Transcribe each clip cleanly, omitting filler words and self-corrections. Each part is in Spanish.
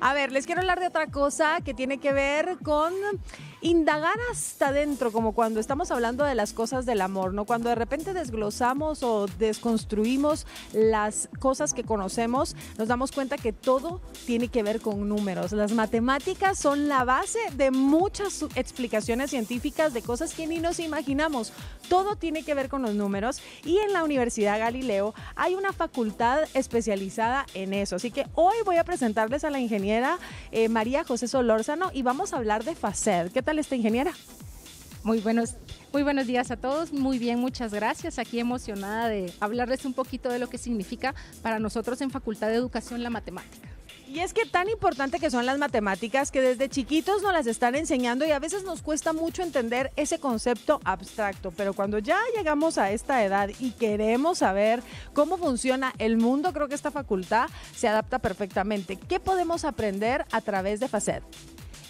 A ver, les quiero hablar de otra cosa que tiene que ver con indagar hasta adentro, como cuando estamos hablando de las cosas del amor, ¿no? Cuando de repente desglosamos o desconstruimos las cosas que conocemos, nos damos cuenta que todo tiene que ver con números. Las matemáticas son la base de muchas explicaciones científicas de cosas que ni nos imaginamos. Todo tiene que ver con los números y en la Universidad Galileo hay una facultad especializada en eso. Así que hoy voy a presentarles a la ingeniera María José Solórzano y vamos a hablar de FACED. ¿Qué tal está, ingeniera? Muy buenos días a todos, muy bien, muchas gracias. Aquí emocionada de hablarles un poquito de lo que significa para nosotros en Facultad de Educación la matemática. Y es que tan importante que son las matemáticas que desde chiquitos nos las están enseñando y a veces nos cuesta mucho entender ese concepto abstracto, pero cuando ya llegamos a esta edad y queremos saber cómo funciona el mundo, creo que esta facultad se adapta perfectamente. ¿Qué podemos aprender a través de FACED?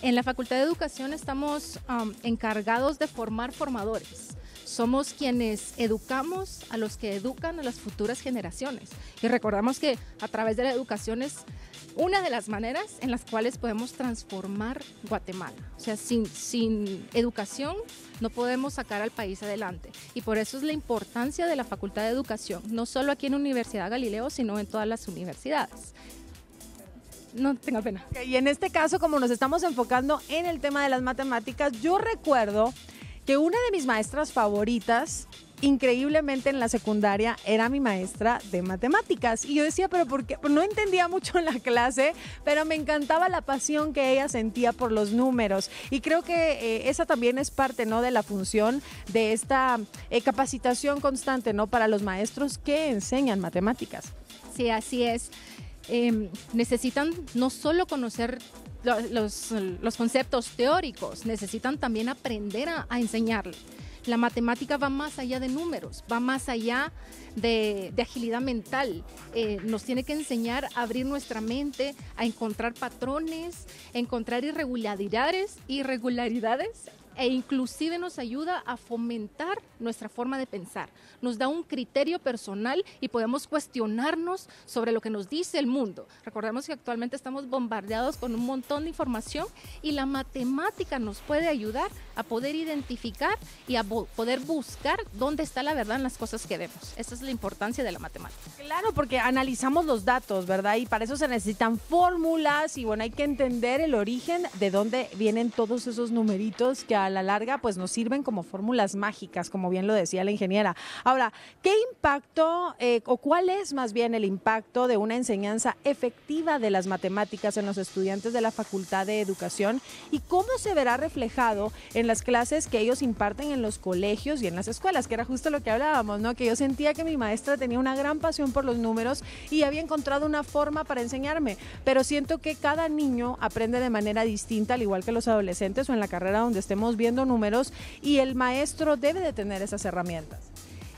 En la Facultad de Educación estamos encargados de formar formadores. Somos quienes educamos a los que educan a las futuras generaciones. Y recordamos que a través de la educación es una de las maneras en las cuales podemos transformar Guatemala. O sea, sin educación no podemos sacar al país adelante. Y por eso es la importancia de la Facultad de Educación, no solo aquí en Universidad Galileo, sino en todas las universidades. No tengo pena. Y en este caso, como nos estamos enfocando en el tema de las matemáticas, yo recuerdo que una de mis maestras favoritas, increíblemente en la secundaria, era mi maestra de matemáticas. Y yo decía, pero ¿por qué? No entendía mucho en la clase, pero me encantaba la pasión que ella sentía por los números. Y creo que esa también es parte, ¿no?, de la función de esta capacitación constante, ¿no?, para los maestros que enseñan matemáticas. Sí, así es. Necesitan no solo conocer los conceptos teóricos, necesitan también aprender a enseñarle. La matemática va más allá de números, va más allá de agilidad mental. Nos tiene que enseñar a abrir nuestra mente, a encontrar patrones, a encontrar irregularidades e inclusive nos ayuda a fomentar nuestra forma de pensar. Nos da un criterio personal y podemos cuestionarnos sobre lo que nos dice el mundo. Recordemos que actualmente estamos bombardeados con un montón de información y la matemática nos puede ayudar a poder identificar y a poder buscar dónde está la verdad en las cosas que vemos. Esa es la importancia de la matemática. Claro, porque analizamos los datos, ¿verdad? Y para eso se necesitan fórmulas y bueno, hay que entender el origen de dónde vienen todos esos numeritos que a la larga pues nos sirven como fórmulas mágicas, como bien lo decía la ingeniera. Ahora, ¿qué impacto o cuál es más bien el impacto de una enseñanza efectiva de las matemáticas en los estudiantes de la Facultad de Educación y cómo se verá reflejado en las clases que ellos imparten en los colegios y en las escuelas? Que era justo lo que hablábamos, ¿no? Que yo sentía que mi maestra tenía una gran pasión por los números y había encontrado una forma para enseñarme, pero siento que cada niño aprende de manera distinta, al igual que los adolescentes o en la carrera donde estemos viendo números, y el maestro debe de tener esas herramientas.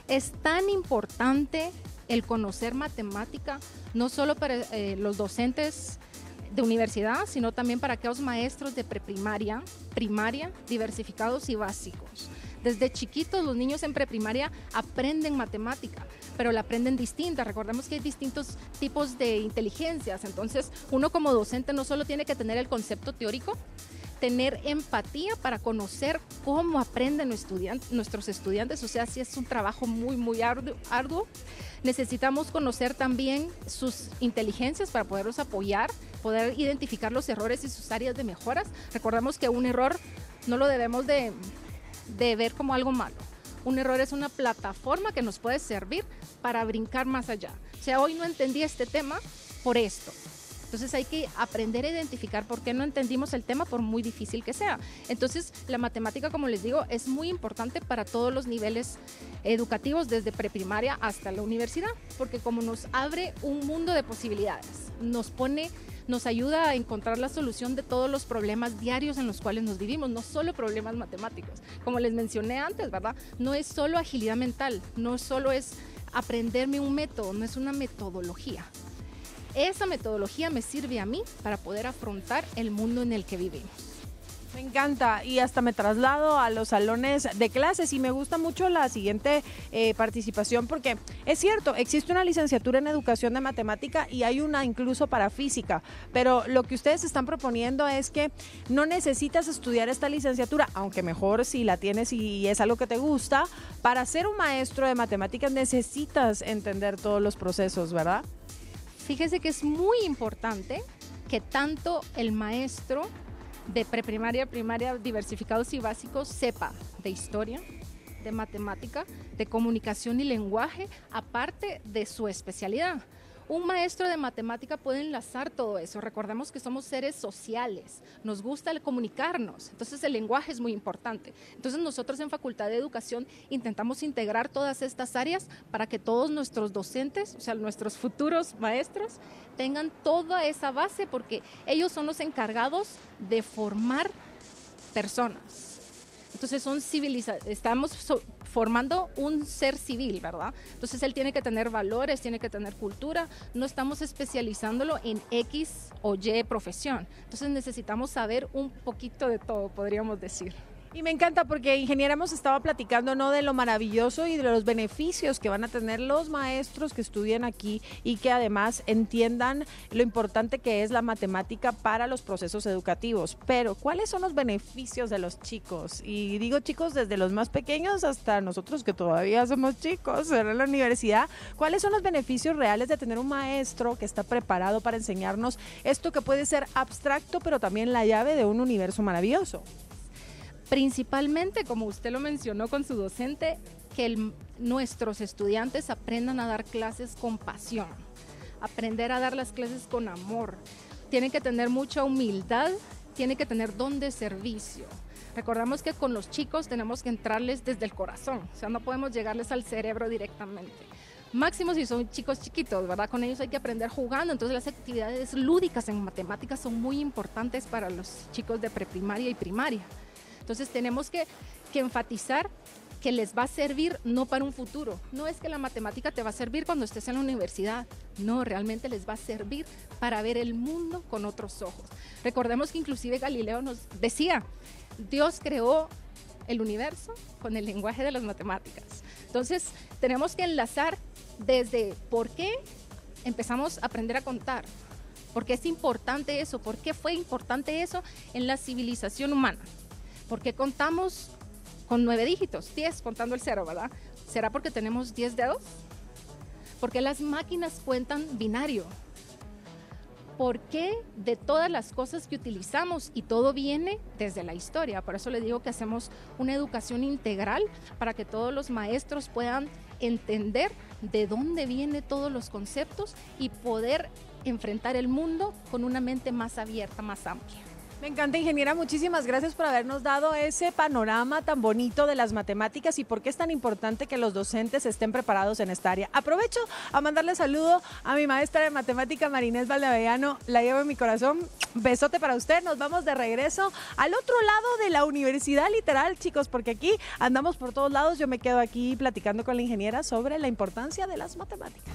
Es tan importante el conocer matemática, no solo para los docentes de universidad, sino también para aquellos maestros de preprimaria, primaria, diversificados y básicos. Desde chiquitos los niños en preprimaria aprenden matemática, pero la aprenden distinta. Recordemos que hay distintos tipos de inteligencias, entonces uno como docente no solo tiene que tener el concepto teórico, tener empatía para conocer cómo aprenden nuestros estudiantes, o sea, sí es un trabajo muy arduo. Necesitamos conocer también sus inteligencias para poderlos apoyar, poder identificar los errores y sus áreas de mejoras. Recordemos que un error no lo debemos de ver como algo malo. Un error es una plataforma que nos puede servir para brincar más allá. O sea, hoy no entendí este tema por esto. Entonces hay que aprender a identificar por qué no entendimos el tema, por muy difícil que sea. Entonces la matemática, como les digo, es muy importante para todos los niveles educativos, desde preprimaria hasta la universidad, porque como nos abre un mundo de posibilidades, nos ayuda a encontrar la solución de todos los problemas diarios en los cuales nos vivimos, no solo problemas matemáticos. Como les mencioné antes, ¿verdad? No es solo agilidad mental, no solo es aprenderme un método, no es una metodología. Esa metodología me sirve a mí para poder afrontar el mundo en el que vivimos. Me encanta y hasta me traslado a los salones de clases y me gusta mucho la siguiente participación porque es cierto, existe una licenciatura en educación de matemática y hay una incluso para física, pero lo que ustedes están proponiendo es que no necesitas estudiar esta licenciatura, aunque mejor si la tienes y es algo que te gusta, para ser un maestro de matemáticas necesitas entender todos los procesos, ¿verdad? Fíjese que es muy importante que tanto el maestro de preprimaria, primaria, diversificados y básicos sepa de historia, de matemática, de comunicación y lenguaje, aparte de su especialidad. Un maestro de matemática puede enlazar todo eso. Recordemos que somos seres sociales, nos gusta el comunicarnos, entonces el lenguaje es muy importante. Entonces nosotros en Facultad de Educación intentamos integrar todas estas áreas para que todos nuestros docentes, o sea, nuestros futuros maestros, tengan toda esa base porque ellos son los encargados de formar personas. Entonces estamos formando un ser civil, ¿verdad? Entonces él tiene que tener valores, tiene que tener cultura, no estamos especializándolo en X o Y profesión. Entonces necesitamos saber un poquito de todo, podríamos decir. Y me encanta porque, ingeniera, hemos estado platicando, ¿no?, de lo maravilloso y de los beneficios que van a tener los maestros que estudien aquí y que además entiendan lo importante que es la matemática para los procesos educativos. Pero, ¿cuáles son los beneficios de los chicos? Y digo chicos desde los más pequeños hasta nosotros que todavía somos chicos en la universidad. ¿Cuáles son los beneficios reales de tener un maestro que está preparado para enseñarnos esto que puede ser abstracto, pero también la llave de un universo maravilloso? Principalmente, como usted lo mencionó con su docente, que nuestros estudiantes aprendan a dar clases con pasión, aprender a dar las clases con amor. Tienen que tener mucha humildad, tienen que tener don de servicio. Recordamos que con los chicos tenemos que entrarles desde el corazón, o sea, no podemos llegarles al cerebro directamente. Máximo si son chicos chiquitos, ¿verdad? Con ellos hay que aprender jugando, entonces las actividades lúdicas en matemáticas son muy importantes para los chicos de preprimaria y primaria. Entonces tenemos que enfatizar que les va a servir no para un futuro. No es que la matemática te va a servir cuando estés en la universidad. No, realmente les va a servir para ver el mundo con otros ojos. Recordemos que inclusive Galileo nos decía, Dios creó el universo con el lenguaje de las matemáticas. Entonces tenemos que enlazar desde por qué empezamos a aprender a contar. ¿Por qué es importante eso? ¿Por qué fue importante eso en la civilización humana? ¿Por qué contamos con 9 dígitos? 10 contando el 0, ¿verdad? ¿Será porque tenemos 10 dedos? ¿Por qué las máquinas cuentan binario? ¿Por qué de todas las cosas que utilizamos? Y todo viene desde la historia. Por eso le digo que hacemos una educación integral para que todos los maestros puedan entender de dónde vienen todos los conceptos y poder enfrentar el mundo con una mente más abierta, más amplia. Me encanta, ingeniera, muchísimas gracias por habernos dado ese panorama tan bonito de las matemáticas y por qué es tan importante que los docentes estén preparados en esta área. Aprovecho a mandarle saludo a mi maestra de matemática, Marinés Valdeavellano, la llevo en mi corazón. Besote para usted, nos vamos de regreso al otro lado de la universidad, literal, chicos, porque aquí andamos por todos lados. Yo me quedo aquí platicando con la ingeniera sobre la importancia de las matemáticas.